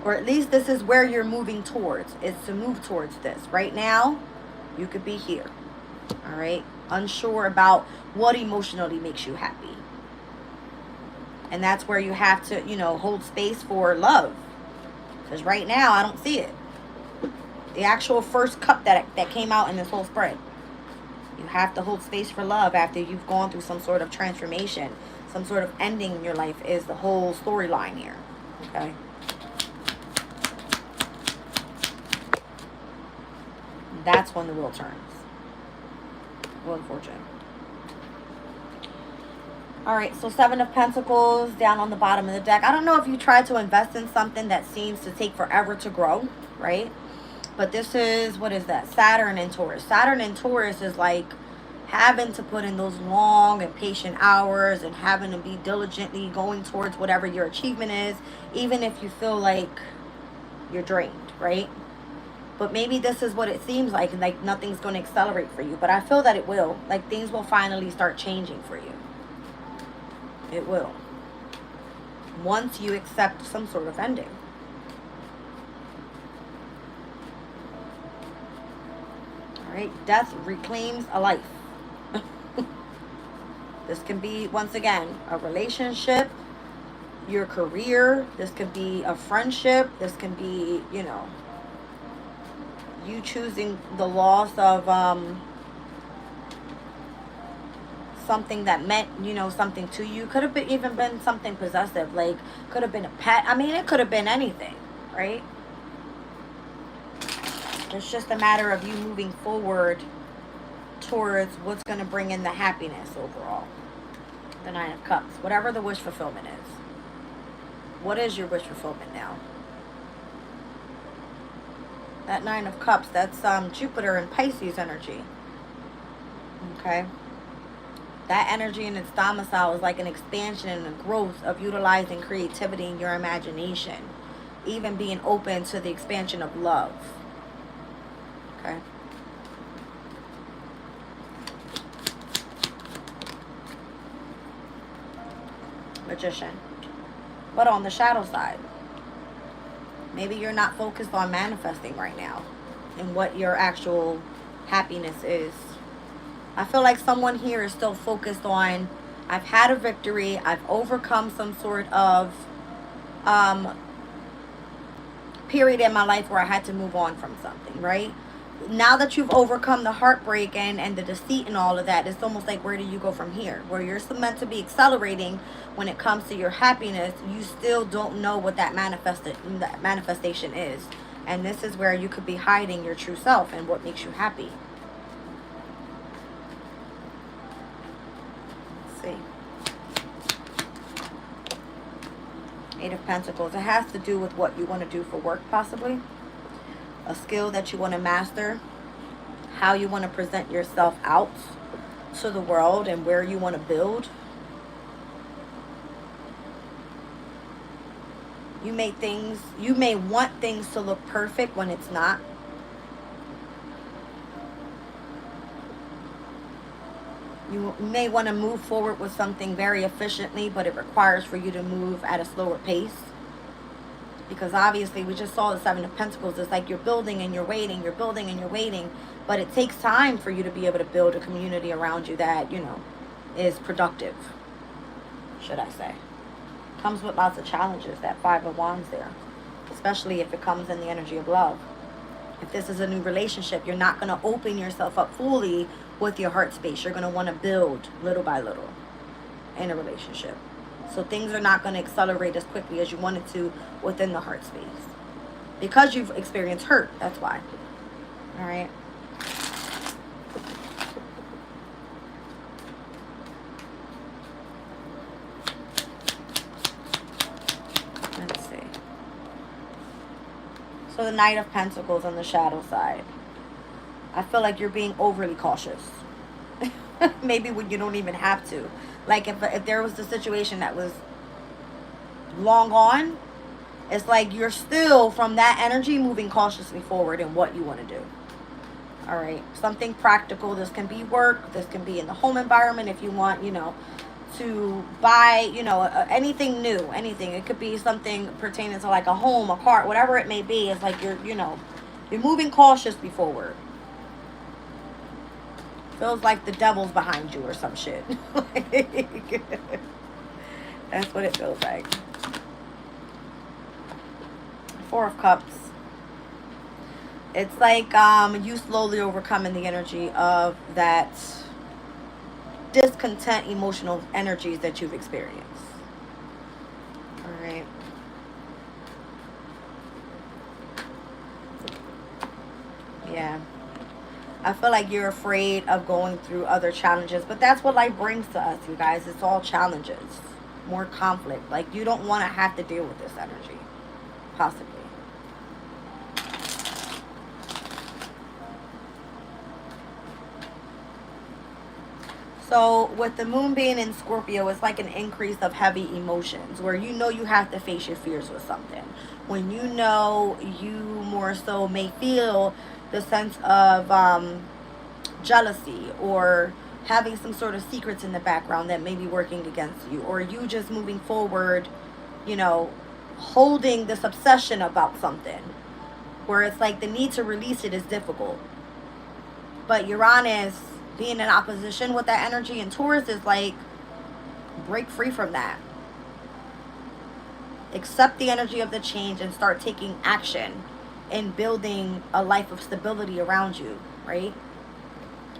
Or at least this is where you're moving towards. It's to move towards this. Right now, you could be here. All right? Unsure about what emotionally makes you happy. And that's where you have to, hold space for love. Because right now, I don't see it. The actual first cup that came out in this whole spread. You have to hold space for love after you've gone through some sort of transformation. Some sort of ending in your life is the whole storyline here. Okay? That's when the wheel turns. Wheel of Fortune. Alright, so 7 of Pentacles down on the bottom of the deck. I don't know if you tried to invest in something that seems to take forever to grow, right? But this is, what is that? Saturn in Taurus. Saturn in Taurus is like having to put in those long and patient hours and having to be diligently going towards whatever your achievement is, even if you feel like you're drained, right? But maybe this is what it seems like nothing's going to accelerate for you. But I feel that it will. Like things will finally start changing for you. It will. Once you accept some sort of ending. Alright, death reclaims a life. This can be, once again, a relationship, your career. This could be a friendship. This can be, you know, you choosing the loss of something that meant, you know, something to you. Could have been, even been something possessive. Like, could have been a pet. I mean, it could have been anything, right? It's just a matter of you moving forward towards what's going to bring in the happiness overall. The Nine of Cups. Whatever the wish fulfillment is. What is your wish fulfillment now? That Nine of Cups, that's Jupiter and Pisces energy. Okay? That energy in its domicile is like an expansion and a growth of utilizing creativity in your imagination. Even being open to the expansion of love. Okay? Magician. But on the shadow side, maybe you're not focused on manifesting right now and what your actual happiness is. I feel like someone here is still focused on, I've had a victory, I've overcome some sort of period in my life where I had to move on from something, right? Now that you've overcome the heartbreak and the deceit and all of that, it's almost like, where do you go from here? Where you're meant to be accelerating when it comes to your happiness, you still don't know what that manifestation is. And this is where you could be hiding your true self and what makes you happy. Let's see. Eight of Pentacles. It has to do with what you want to do for work, possibly. A skill that you want to master, how you want to present yourself out to the world, and where you want to build. You may want things to look perfect when it's not. You may want to move forward with something very efficiently, but it requires for you to move at a slower pace. Because obviously we just saw the Seven of Pentacles. It's like you're building and you're waiting, you're building and you're waiting. But it takes time for you to be able to build a community around you that, you know, is productive, should I say. Comes with lots of challenges, that Five of Wands there. Especially if it comes in the energy of love. If this is a new relationship, you're not going to open yourself up fully with your heart space. You're going to want to build little by little in a relationship. So things are not going to accelerate as quickly as you wanted to within the heart space. Because you've experienced hurt, that's why. All right. Let's see. So the Knight of Pentacles on the shadow side. I feel like you're being overly cautious. Maybe when you don't even have to. Like if there was a situation that was long on, it's like you're still, from that energy, moving cautiously forward in what you want to do. All right. Something practical. This can be work. This can be in the home environment if you want, you know, to buy, you know, anything new, anything. It could be something pertaining to like a home, a car, whatever it may be. It's like you're, you know, you're moving cautiously forward. Feels like the devil's behind you or some shit. That's what it feels like. Four of Cups. It's like you slowly overcoming the energy of that discontent, emotional energies that you've experienced. All right. Yeah. I feel like you're afraid of going through other challenges, but that's what life brings to us, you guys. It's all challenges, more conflict. Like, you don't want to have to deal with this energy, possibly. So with the moon being in Scorpio, it's like an increase of heavy emotions where you know you have to face your fears with something. When you know you more so may feel the sense of jealousy or having some sort of secrets in the background that may be working against you, or you just moving forward, you know, holding this obsession about something where it's like the need to release it is difficult. But Uranus being in opposition with that energy in Taurus is like, break free from that. Accept the energy of the change and start taking action in building a life of stability around you, right?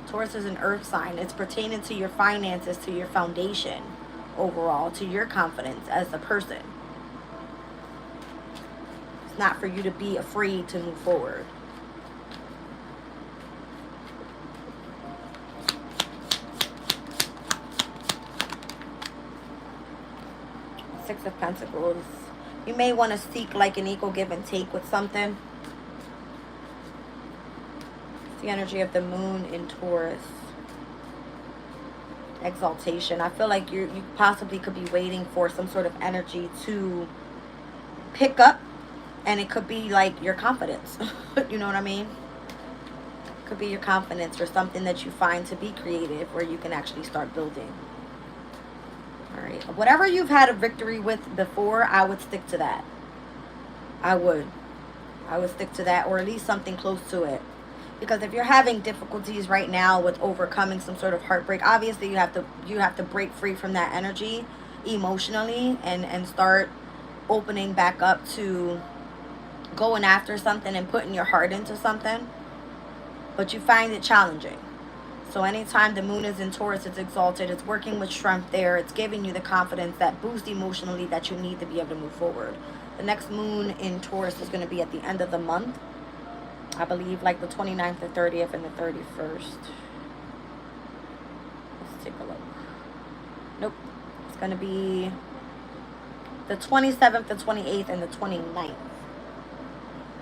Taurus is an earth sign. It's pertaining to your finances, to your foundation overall, to your confidence as a person. It's not for you to be afraid to move forward. Six of Pentacles. You may want to seek like an equal give and take with something. It's the energy of the moon in Taurus. Exaltation. I feel like you possibly could be waiting for some sort of energy to pick up, and it could be like your confidence. You know what I mean? It could be your confidence or something that you find to be creative where you can actually start building. All right. Whatever you've had a victory with before, I would stick to that. I would stick to that, or at least something close to it. Because if you're having difficulties right now with overcoming some sort of heartbreak, obviously you have to break free from that energy emotionally and start opening back up to going after something and putting your heart into something. But you find it challenging. So anytime the moon is in Taurus, it's exalted. It's working with strength there. It's giving you the confidence, that boost emotionally that you need to be able to move forward. The next moon in Taurus is going to be at the end of the month. I believe like the 29th, the 30th, and the 31st. Let's take a look. Nope. It's going to be the 27th, the 28th, and the 29th.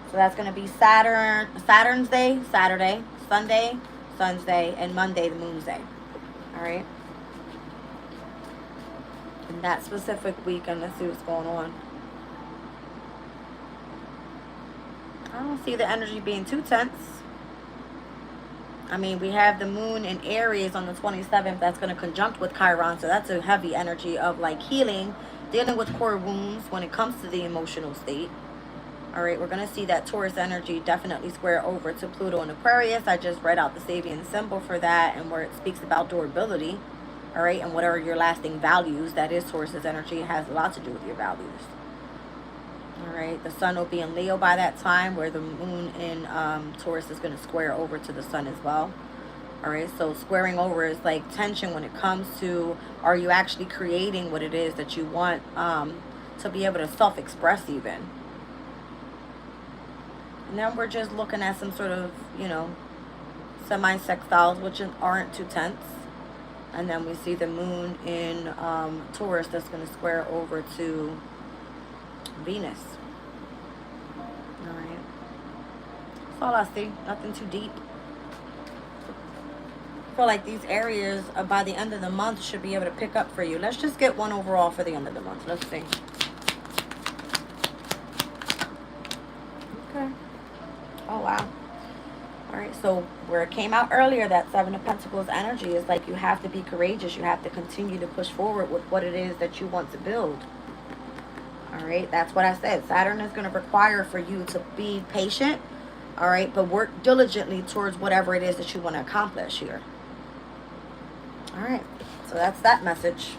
So that's going to be Saturn's Day, Saturday, Sunday, Sun's Day, and Monday, the Moon's Day. All right? In that specific weekend, let's see what's going on. I don't see the energy being too tense. I mean, we have the moon in Aries on the 27th. That's going to conjunct with Chiron. So that's a heavy energy of like healing, dealing with core wounds when it comes to the emotional state. All right, we're going to see that Taurus energy definitely square over to Pluto and Aquarius. I just read out the Sabian symbol for that, and where it speaks about durability. All right, and whatever your lasting values, that is Taurus's energy. It has a lot to do with your values. All right, the sun will be in Leo by that time, where the moon in Taurus is going to square over to the sun as well. All right, so squaring over is like tension when it comes to, are you actually creating what it is that you want to be able to self-express even. And then we're just looking at some sort of, you know, semi-sextiles, which aren't too tense. And then we see the moon in Taurus that's going to square over to Venus. All right. That's all I see. Nothing too deep. I feel like these areas by the end of the month should be able to pick up for you. Let's just get one overall for the end of the month. Let's see. Okay. Oh, wow. All right, so where it came out earlier, that Seven of Pentacles energy is like you have to be courageous. You have to continue to push forward with what it is that you want to build. All right, that's what I said. Saturn is going to require for you to be patient, all right, but work diligently towards whatever it is that you want to accomplish here. All right, so that's that message.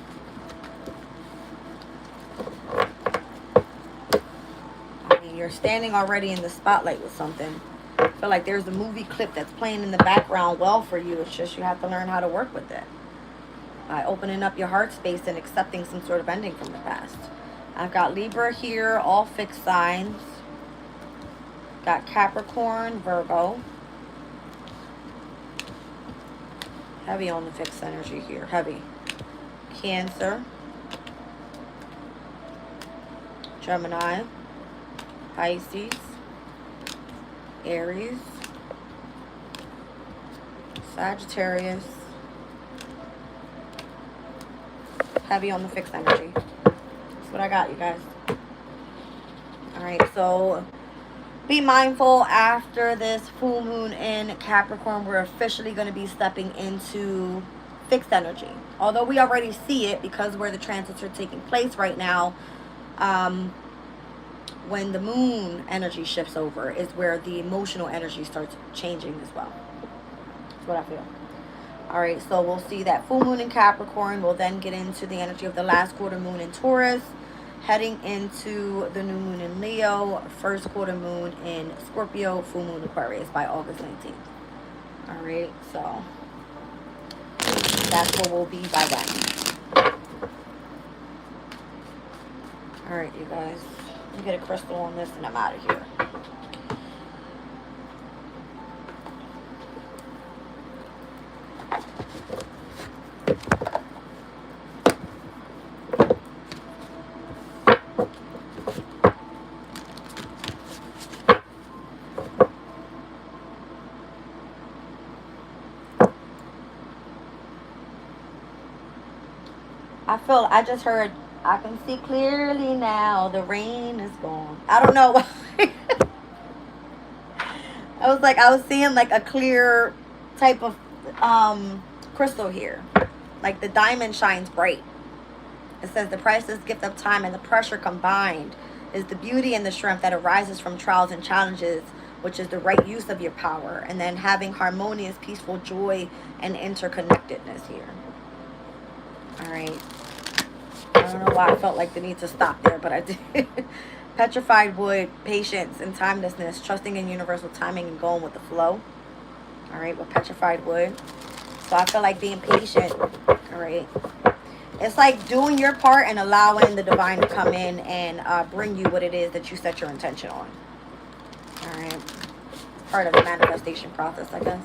I mean, you're standing already in the spotlight with something. I feel like there's a movie clip that's playing in the background well for you. It's just you have to learn how to work with it by opening up your heart space and accepting some sort of ending from the past. I've got Libra here, all fixed signs. Got Capricorn, Virgo. Heavy on the fixed energy here, heavy. Cancer. Gemini. Pisces. Aries. Sagittarius. heavy on the fixed energy. That's what I got, you guys. Alright, so be mindful after this full moon in Capricorn, we're officially going to be stepping into fixed energy. Although we already see it because where the transits are taking place right now, when the moon energy shifts over is where the emotional energy starts changing as well. That's what I feel. Alright, so we'll see that full moon in Capricorn. We'll then get into the energy of the last quarter moon in Taurus, heading into the new moon in Leo, first quarter moon in Scorpio, full moon Aquarius by August 19th. Alright, so that's where we'll be by then. Alright, you guys. Let me get a crystal on this and I'm out of here. I just heard, I can see clearly now, the rain is gone. I don't know why. I was seeing like a clear type of crystal here. Like the diamond shines bright. It says the priceless gift of time and the pressure combined is the beauty and the strength that arises from trials and challenges, which is the right use of your power. And then having harmonious, peaceful joy and interconnectedness here. All right. I don't know why I felt like the need to stop there, but I did. Petrified wood, patience and timelessness, trusting in universal timing and going with the flow. All right, with petrified wood. So I feel like being patient. All right. It's like doing your part and allowing the divine to come in and bring you what it is that you set your intention on. All right. It's part of the manifestation process, I guess.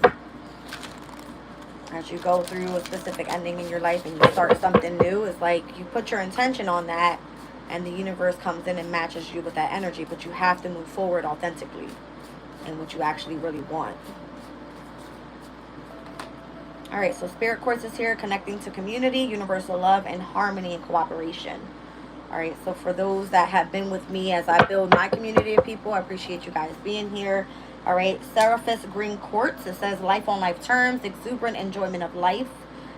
As you go through a specific ending in your life and you start something new, it's like you put your intention on that and the universe comes in and matches you with that energy, but you have to move forward authentically and what you actually really want. All right, so Spirit Quartz is here, connecting to community, universal love, and harmony and cooperation. All right, so for those that have been with me as I build my community of people, I appreciate you guys being here. All right, Seraphis Green Quartz. It says life on life terms, exuberant enjoyment of life,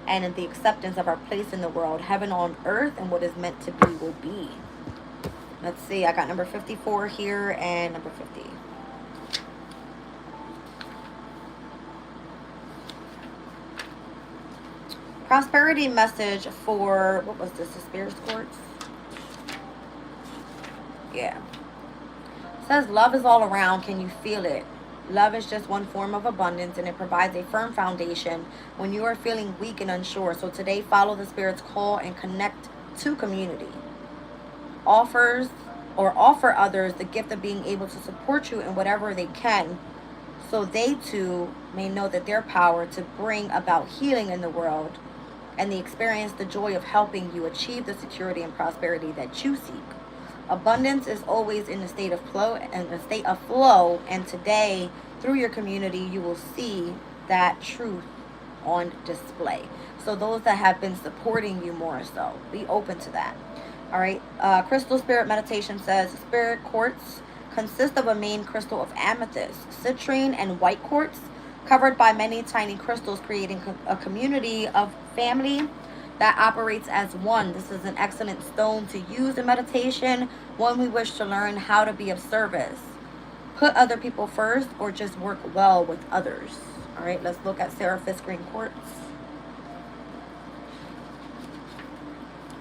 and in the acceptance of our place in the world. Heaven on earth, and what is meant to be will be. Let's see, I got number 54 here and number 50. Prosperity message for, what was this, the Spirit Quartz? Yeah. It says love is all around. Can you feel it? Love is just one form of abundance, and it provides a firm foundation when you are feeling weak and unsure. So today, follow the Spirit's call and connect to community. Offer others the gift of being able to support you in whatever they can, so they too may know that their power to bring about healing in the world, and they experience the joy of helping you achieve the security and prosperity that you seek. Abundance is always in a state of flow, and today, through your community, you will see that truth on display. So those that have been supporting you more so, be open to that. All right. Crystal Spirit Meditation says Spirit Quartz consists of a main crystal of amethyst, citrine, and white quartz, covered by many tiny crystals, creating a community of family that operates as one. This is an excellent stone to use in meditation when we wish to learn how to be of service, put other people first, or just work well with others. All right, let's look at Seraphis Green Quartz.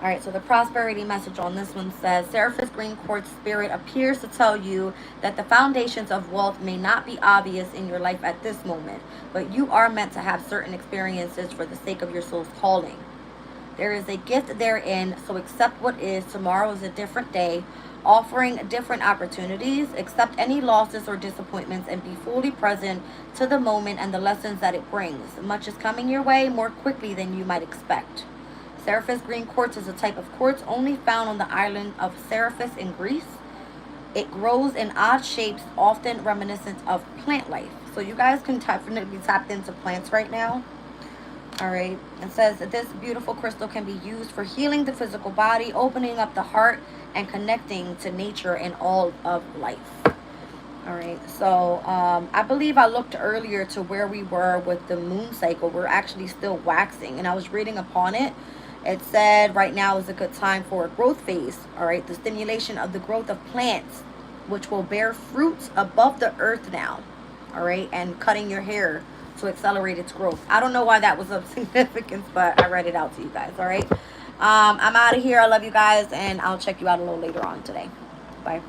All right, so the prosperity message on this one says, Seraphis Green Quartz Spirit appears to tell you that the foundations of wealth may not be obvious in your life at this moment, but you are meant to have certain experiences for the sake of your soul's calling. There is a gift therein, so accept what is. Tomorrow is a different day, offering different opportunities. Accept any losses or disappointments and be fully present to the moment and the lessons that it brings. Much is coming your way more quickly than you might expect. Seraphis Green Quartz is a type of quartz only found on the island of Seraphis in Greece. It grows in odd shapes, often reminiscent of plant life. So you guys can definitely be tapped into plants right now. All right. It says that this beautiful crystal can be used for healing the physical body, opening up the heart, and connecting to nature and all of life. All right. So I believe I looked earlier to where we were with the moon cycle. We're actually still waxing, and I was reading upon it. It said right now is a good time for a growth phase. All right. The stimulation of the growth of plants, which will bear fruits above the earth now. All right. And cutting your hair to accelerate its growth. I don't know why that was of significance, but I read it out to you guys. All right. I'm out of here. I love you guys, and I'll check you out a little later on today. Bye.